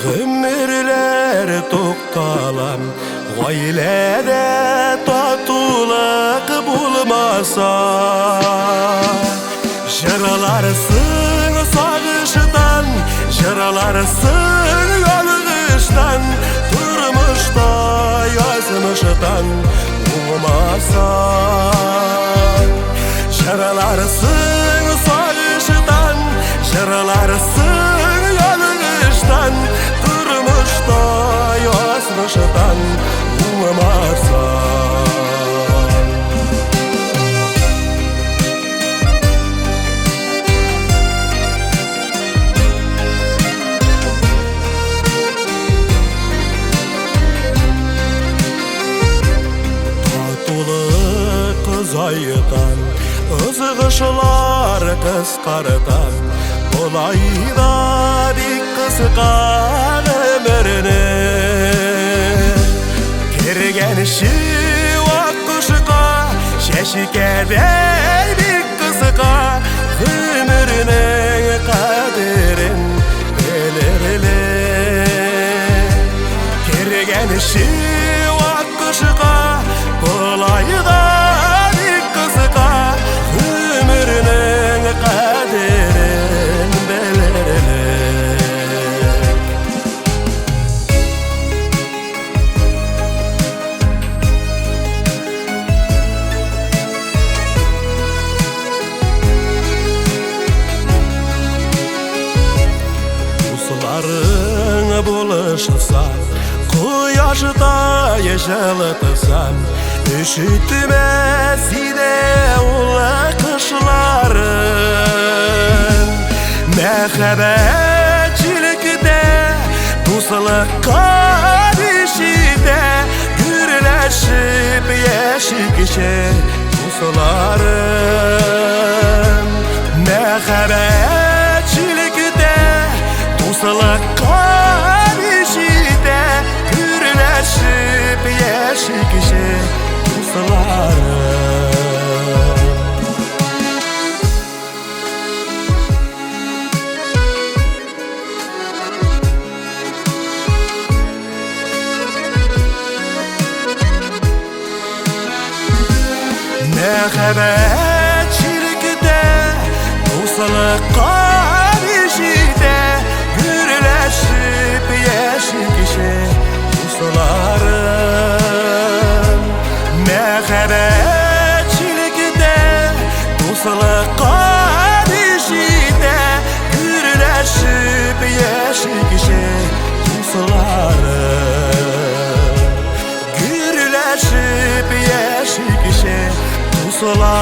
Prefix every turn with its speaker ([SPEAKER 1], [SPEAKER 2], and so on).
[SPEAKER 1] Ömürler toktalan Gailede tatuluk bulmasa Jıralarsın sağıştan Jıralarsın yolgıştan Durmuşta yazmıştan Olmasa Jıralarsın sağıştan Jıralarsın yolgıştan Durmuşta yazmıştan Olmasa Zayıdan ızgışlar kıskardan Olayda bir kıskan ömrünü Kirgenişi vakkışıka Şeşikeder bir kısıka Ömrünün kaderin bilirler Kirgenişi vakkışıka Olayda kaderin belirler Usların buluşsan Kuyaşta yeşiltsan Üşütmez yine ula kışların Mehebetçilikte Dostluk kardeşide Gürleşip yeşikçe Dostların Mehebetçilikte Dostluk kardeşide Gürleşip yeşikçe Dostların Mehebetçilikte Dostluk kardeşide Gürleşip yeşikçe Dostların Mehebetçilikte Dostluk kardeşide Gürleşip yeşikçe Dostların Gürleşip yeşikçe Dostların